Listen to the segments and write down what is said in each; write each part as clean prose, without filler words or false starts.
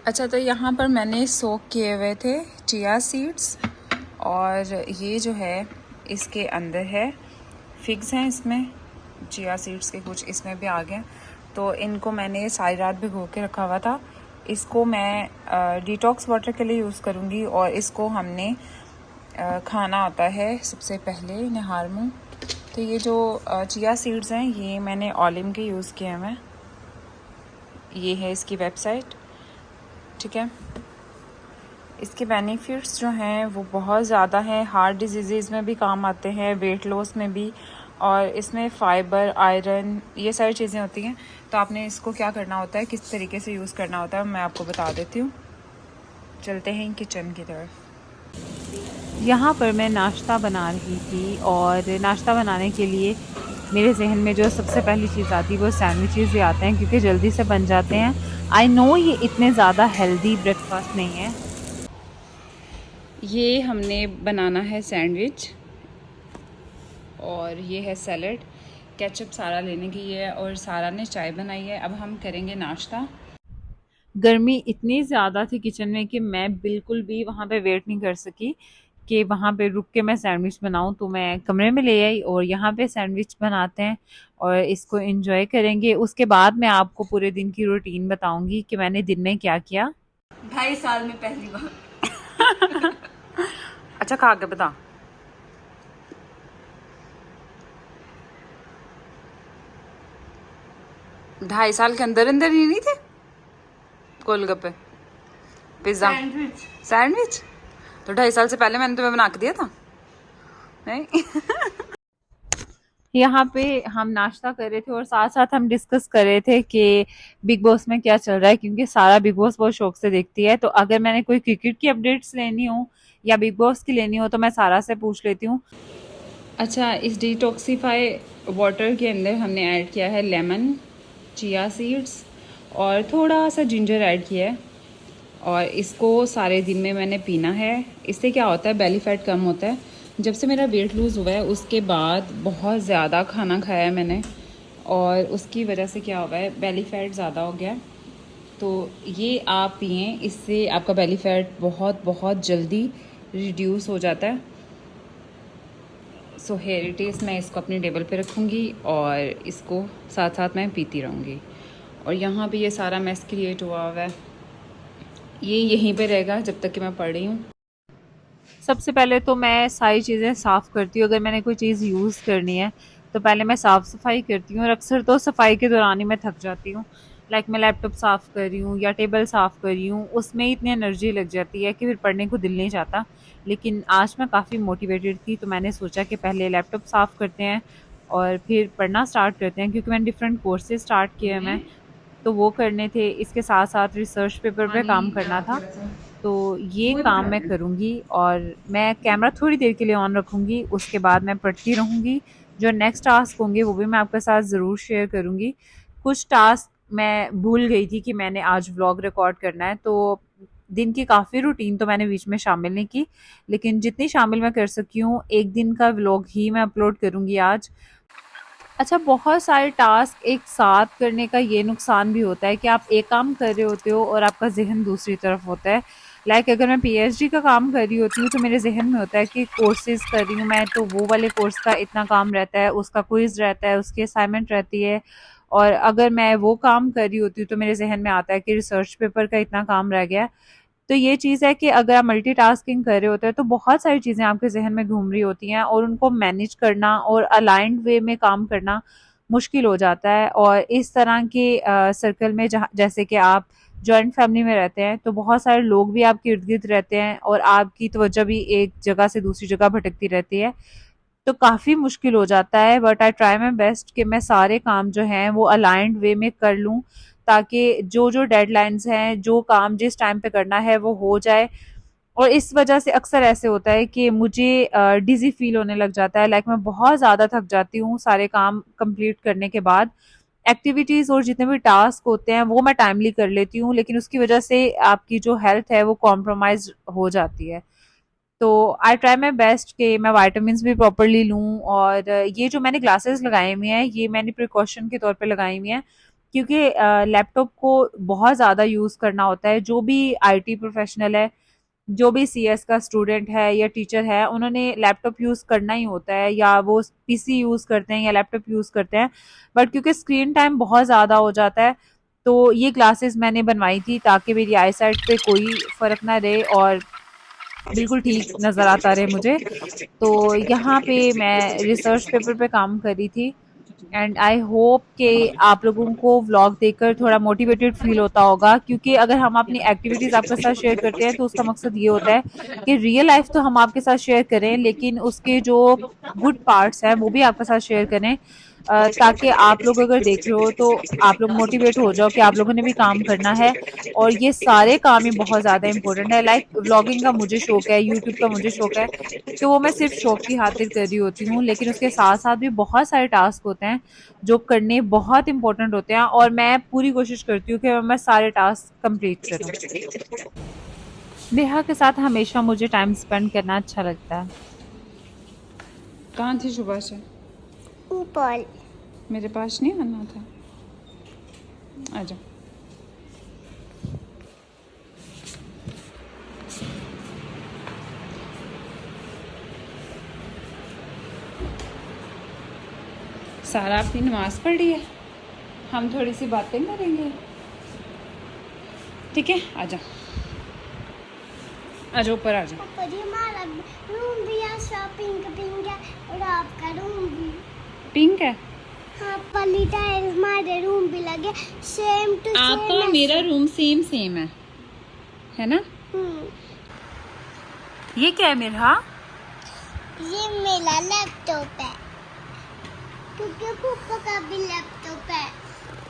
अच्छा, तो यहाँ पर मैंने सोक किए हुए थे चिया सीड्स, और ये जो है इसके अंदर है फिग्स हैं, इसमें चिया सीड्स के कुछ इसमें भी आ गए। तो इनको मैंने सारी रात भिगो के रखा हुआ था। इसको मैं डिटॉक्स वाटर के लिए यूज़ करूँगी, और इसको हमने खाना होता है सबसे पहले निहार मुँह। तो ये जो चिया सीड्स हैं ये मैंने ऑलिम के यूज़ किए हैं। ये है इसकी वेबसाइट, ठीक है। इसके बेनिफिट्स जो हैं वो बहुत ज़्यादा हैं, हार्ट डिजीज़ में भी काम आते हैं, वेट लॉस में भी, और इसमें फ़ाइबर, आयरन, ये सारी चीज़ें होती हैं। तो आपने इसको क्या करना होता है, किस तरीके से यूज़ करना होता है, मैं आपको बता देती हूँ। चलते हैं किचन की तरफ। यहाँ पर मैं नाश्ता बना रही थी, और नाश्ता बनाने के लिए मेरे जहन में जो सबसे पहली चीज़ आती है वो सैंडविचेस ही आते हैं, क्योंकि जल्दी से बन जाते हैं। आई नो ये इतने ज़्यादा हेल्दी ब्रेकफास्ट नहीं है। ये हमने बनाना है सैंडविच, और ये है सैलड। केचप सारा लेने की है, और सारा ने चाय बनाई है। अब हम करेंगे नाश्ता। गर्मी इतनी ज़्यादा थी किचन में कि मैं बिल्कुल भी वहाँ पे वेट नहीं कर सकी कि वहाँ पे रुक के मैं सैंडविच बनाऊँ। तो मैं कमरे में ले आई और यहाँ पे सैंडविच बनाते हैं और इसको एंजॉय करेंगे। उसके बाद मैं आपको पूरे दिन की रूटीन बताऊंगी कि मैंने दिन में क्या किया। 2.5 साल में पहली बार। अच्छा, खा के बता। 2.5 साल के अंदर अंदर ही नहीं थे गोलगप्पे, पिज्जा, सैंडविच। तो 2.5 साल से पहले मैंने तुम्हें बना के दिया था, नहीं? यहाँ पे हम नाश्ता कर रहे थे और साथ साथ हम डिस्कस कर रहे थे कि बिग बॉस में क्या चल रहा है, क्योंकि सारा बिग बॉस बहुत शौक से देखती है। तो अगर मैंने कोई क्रिकेट की अपडेट्स लेनी हो या बिग बॉस की लेनी हो तो मैं सारा से पूछ लेती हूँ। अच्छा, इस डिटॉक्सीफाई वाटर के अंदर हमने ऐड किया है लेमन, चिया सीड्स, और थोड़ा सा जिंजर ऐड किया है, और इसको सारे दिन में मैंने पीना है। इससे क्या होता है, बेली फैट कम होता है। जब से मेरा वेट लूज़ हुआ है उसके बाद बहुत ज़्यादा खाना खाया है मैंने, और उसकी वजह से क्या हुआ है, बेली फैट ज़्यादा हो गया। तो ये आप पिएँ, इससे आपका बेली फैट बहुत बहुत जल्दी रिड्यूस हो जाता है। सो हेयर इट इज़, मैं इसको अपनी टेबल पे रखूँगी और इसको साथ साथ मैं पीती रहूँगी। और यहाँ पे ये सारा मेस क्रिएट हुआ हुआ है, ये यहीं पे रहेगा जब तक कि मैं पढ़ रही हूँ। सबसे पहले तो मैं सारी चीज़ें साफ़ करती हूँ। अगर मैंने कोई चीज़ यूज़ करनी है तो पहले मैं साफ़ सफाई करती हूँ, और अक्सर तो सफाई के दौरान ही मैं थक जाती हूँ। लाइक मैं लैपटॉप साफ़ कर रही हूँ या टेबल साफ़ कर रही हूँ, उसमें इतनी एनर्जी लग जाती है कि फिर पढ़ने को दिल नहीं चाहता। लेकिन आज मैं काफ़ी मोटिवेटेड थी तो मैंने सोचा कि पहले लैपटॉप साफ़ करते हैं और फिर पढ़ना स्टार्ट करते हैं, क्योंकि मैंने डिफरेंट कोर्सेज स्टार्ट किए हैं मैं, तो वो करने थे। इसके साथ साथ रिसर्च पेपर पे काम करना था। तो ये काम मैं करूँगी और मैं कैमरा थोड़ी देर के लिए ऑन रखूँगी, उसके बाद मैं पढ़ती रहूँगी। जो नेक्स्ट टास्क होंगे वो भी मैं आपके साथ ज़रूर शेयर करूँगी। कुछ टास्क मैं भूल गई थी कि मैंने आज व्लॉग रिकॉर्ड करना है, तो दिन की काफ़ी रूटीन तो मैंने बीच में शामिल नहीं की, लेकिन जितनी शामिल मैं कर सकी हूँ, एक दिन का व्लॉग ही मैं अपलोड करूँगी आज। अच्छा, बहुत सारे टास्क एक साथ करने का ये नुकसान भी होता है कि आप एक काम कर रहे होते हो और आपका ज़हन दूसरी तरफ होता है। लाइक अगर मैं पीएचडी का काम कर रही होती हूँ तो मेरे ज़हन में होता है कि कोर्सेज़ कर रही हूँ मैं, तो वो वाले कोर्स का इतना काम रहता है, उसका क्विज़ रहता है, उसकी असाइनमेंट रहती है। और अगर मैं वो काम कर रही होती हूँ तो मेरे ज़हन में आता है कि रिसर्च पेपर का इतना काम रह गया है। तो ये चीज़ है कि अगर आप मल्टीटास्किंग कर रहे होते हैं तो बहुत सारी चीज़ें आपके ज़हन में घूम रही होती हैं, और उनको मैनेज करना और अलाइंड वे में काम करना मुश्किल हो जाता है। और इस तरह के सर्कल में, जहाँ जैसे कि आप जॉइंट फैमिली में रहते हैं, तो बहुत सारे लोग भी आपके इर्द गिर्द रहते हैं और आपकी तवज्जो भी एक जगह से दूसरी जगह भटकती रहती है। तो काफ़ी मुश्किल हो जाता है, but I try my best कि मैं सारे काम जो हैं वो अलाइंड वे में कर लूँ, ताकि जो जो डेडलाइंस हैं, जो काम जिस टाइम पे करना है वो हो जाए। और इस वजह से अक्सर ऐसे होता है कि मुझे डिजी फील होने लग जाता है, लाइक मैं बहुत ज़्यादा थक जाती हूँ सारे काम कंप्लीट करने के बाद। एक्टिविटीज़ और जितने भी टास्क होते हैं वो मैं टाइमली कर लेती हूँ, लेकिन उसकी वजह से आपकी जो हेल्थ है वो कॉम्प्रोमाइज हो जाती है। तो आई ट्राई माई बेस्ट कि मैं वाइटामिन भी प्रॉपरली लूँ। और ये जो मैंने ग्लासेस लगाए हुए हैं ये मैंने प्रिकॉशन के तौर पे लगाई हुई हैं, क्योंकि लैपटॉप को बहुत ज़्यादा यूज़ करना होता है। जो भी आईटी प्रोफेशनल है, जो भी सीएस का स्टूडेंट है या टीचर है, उन्होंने लैपटॉप यूज़ करना ही होता है, या वो पीसी यूज़ करते हैं या लैपटॉप यूज़ करते हैं। बट क्योंकि स्क्रीन टाइम बहुत ज़्यादा हो जाता है, तो ये क्लासेस मैंने बनवाई थी ताकि मेरी आई साइट पे कोई फ़र्क ना रहे और बिल्कुल ठीक नज़र आता रहे मुझे। तो यहाँ पे मैं रिसर्च पेपर पे काम कर रही थी, एंड आई होप कि आप लोगों को व्लॉग देखकर थोड़ा मोटिवेटेड फील होता होगा, क्योंकि अगर हम अपनी एक्टिविटीज़ आपके साथ शेयर करते हैं तो उसका मकसद ये होता है कि रियल लाइफ तो हम आपके साथ शेयर करें, लेकिन उसके जो गुड पार्ट्स हैं वो भी आपके साथ शेयर करें, ताकि आप लोग अगर देख रहे हो तो आप लोग मोटिवेट हो जाओ कि आप लोगों ने भी काम करना है। और ये सारे काम ही बहुत ज़्यादा इंपॉर्टेंट है। लाइक व्लॉगिंग का मुझे शौक है, यूट्यूब का मुझे शौक है, तो वो मैं सिर्फ शौक की खातिर कर रही होती हूँ, लेकिन उसके साथ साथ भी बहुत सारे टास्क होते हैं जो करने बहुत इंपॉर्टेंट होते हैं, और मैं पूरी कोशिश करती हूँ कि मैं सारे टास्क कंप्लीट करूँ। नेहा के साथ हमेशा मुझे टाइम स्पेंड करना अच्छा लगता है। कहाँ थी सुबह से? ऊपर। मेरे पास नहीं आना था। आजा। सारा अपनी नमाज पढ़ रही है, हम थोड़ी सी बातें करेंगे, ठीक है? आजा आजा, ऊपर आजा। ऊपर ही हमारा रूम भी है, पिंक पिंक है, और आपका रूम भी पिंक है। हाँ, पली टाइल्स हमारे रूम भी लगे सेम टू सेम। आपका मेरा रूम सेम सेम है ना? ये क्या है मेरा? ये मेरा लैपटॉप है, क्योंकि पापा का भी लैपटॉप है।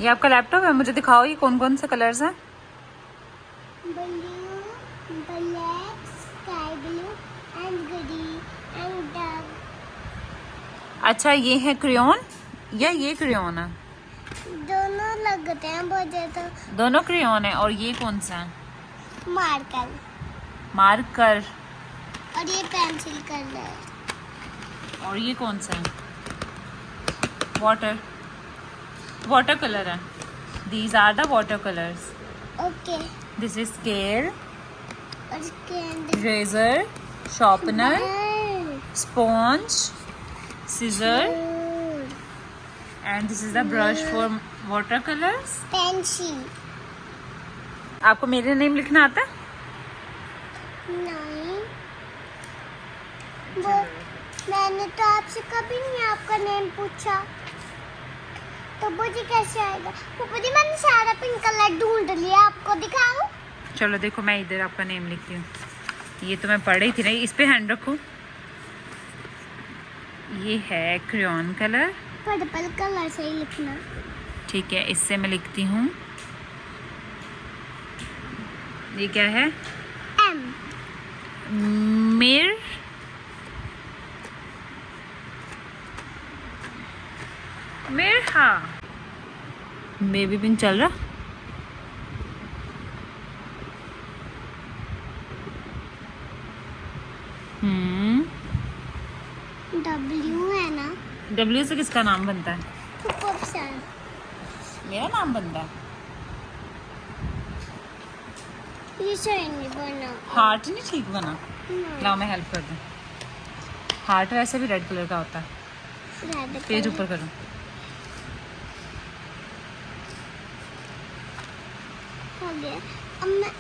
ये आपका लैपटॉप है? मुझे दिखाओ ये कौन कौन से कलर्स हैं। Blue, black, sky blue and green and dark. अच्छा, ये है क्रेयॉन या ये क्रेयॉन है? दोनों लगते हैं बहुत ज्यादा। दोनों क्रेयॉन है। और ये कौन सा है? मार्कर। मार्कर। और ये पेंसिल कलर। और ये कौन सा है? वाटर कलर है। These are the water colours. Okay. This is scale, और इसके अंदर razor, sharpener, sponge, scissor, and this is the brush for water colours. Pencil. आपको मेरा नेम लिखना आता है? नहीं, वो मैंने तो आपसे कभी नहीं आपका नेम पूछा, तो मुझे कैसे आएगा? पापा जी, मैंने सारा पिंक कलर ढूंढ लिया, आपको दिखाऊं? चलो देखो, मैं इधर आपका नेम लिखती हूँ। ये तो मैं पढ़ रही थी ना, इस पे हैंड रखो। ये है क्रेयॉन कलर। पर्पल कलर से ही लिखना। ठीक है, इससे मैं लिखती हूँ। ये क्या है? एम। मिर मिर्हा। बेबी पिन चल रहा। डब्ल्यू है ना? डब्ल्यू से किसका नाम बनता है? पापा से। मेरा नाम बनता है। ये सही नहीं बना। हार्ट नहीं ठीक बना। नहीं। लाओ मैं हेल्प कर दूँ। हार्ट वैसे भी रेड कलर का होता है। Red page colour. ऊपर करो। हो गया। अब मैं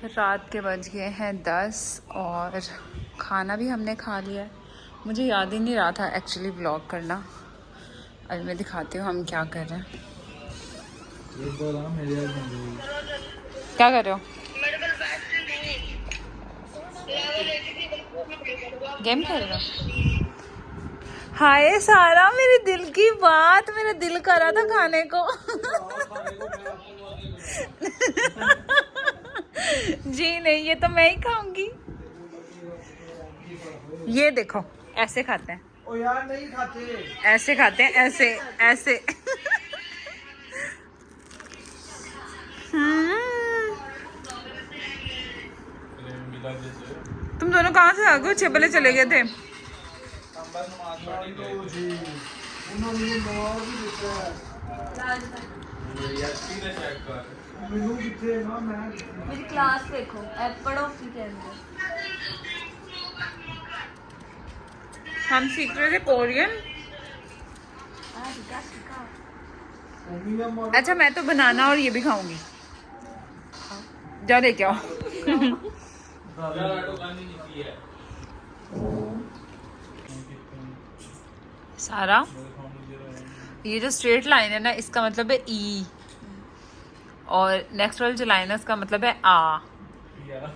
रात के बज गए हैं 10 और खाना भी हमने खा लिया है। मुझे याद ही नहीं रहा था एक्चुअली व्लॉग करना। अभी मैं दिखाती हूँ हम क्या कर रहे हैं। क्या कर रहे हो? गेम खेल रहे हो? हाय सारा, मेरे दिल की बात, मेरा दिल कर रहा था खाने को। जी नहीं, ये तो मैं ही खाऊंगी। ये देखो, ऐसे खाते हैं। ओ यार नहीं खाते। ऐसे खाते हैं, ऐसे ऐसे। तुम दोनों कहाँ से आ गए? 6 बजे चले गए थे। मेरी क्लास देखो ऐप पढ़ो फिर कहना हम सीख रहे थे कोरियन। अच्छा मैं तो बनाना और ये भी खाऊंगी। जा लेके आओ। सारा ये जो स्ट्रेट लाइन है ना इसका मतलब है ई, और नेक्स्ट वाली जो लाइन है उसका मतलब है आ,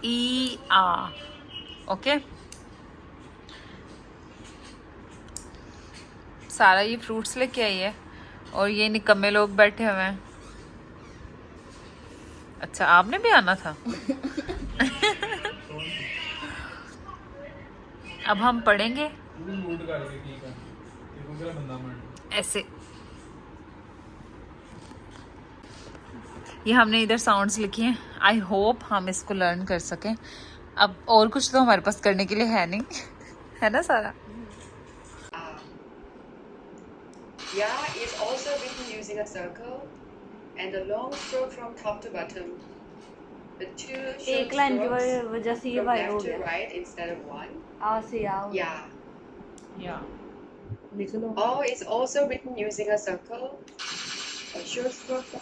ई आ। ओके सारा ये फ्रूट्स लेके आई है और ये निकम्मे लोग बैठे हुए हैं। अच्छा आपने भी आना था। अब हम पढ़ेंगे ऐसे। ये हमने इधर साउंड्स लिखी हैं, आई होप हम इसको लर्न कर सकें। अब और कुछ तो हमारे पास करने के लिए है नहीं। है ना सारा? Ya is also written using a circle and a long stroke from top to bottom. The two short एक लाइन की strokes वजह से ये from वाइड हो left to गया right instead of one. आ से आ Ya. या लिख लो O is also written using a circle, a short stroke from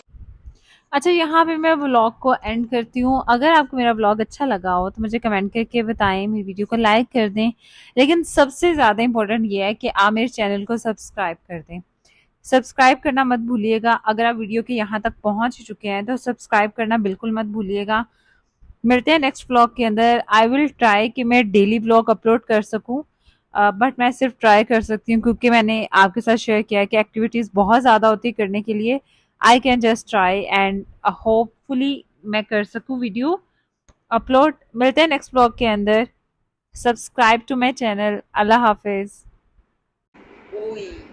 अच्छा, यहाँ पे मैं व्लॉग को एंड करती हूँ। अगर आपको मेरा व्लॉग अच्छा लगा हो तो मुझे कमेंट करके बताएं, मेरी वीडियो को लाइक कर दें, लेकिन सबसे ज़्यादा इम्पोर्टेंट ये है कि आप मेरे चैनल को सब्सक्राइब कर दें। सब्सक्राइब करना मत भूलिएगा। अगर आप वीडियो के यहाँ तक पहुँच चुके हैं तो सब्सक्राइब करना बिल्कुल मत भूलिएगा। मिलते हैं नेक्स्ट व्लॉग के अंदर। आई विल ट्राई कि मैं डेली व्लॉग अपलोड कर सकूँ, बट मैं सिर्फ ट्राई कर सकती हूँ क्योंकि मैंने आपके साथ शेयर किया है कि एक्टिविटीज़ बहुत ज़्यादा होती है करने के लिए। I can just try and hopefully मैं कर सकूँ वीडियो अपलोड। मिलते हैं नेक्स्ट व्लॉग के अंदर। Subscribe to my channel. अल्लाह हाफिज़। Oi.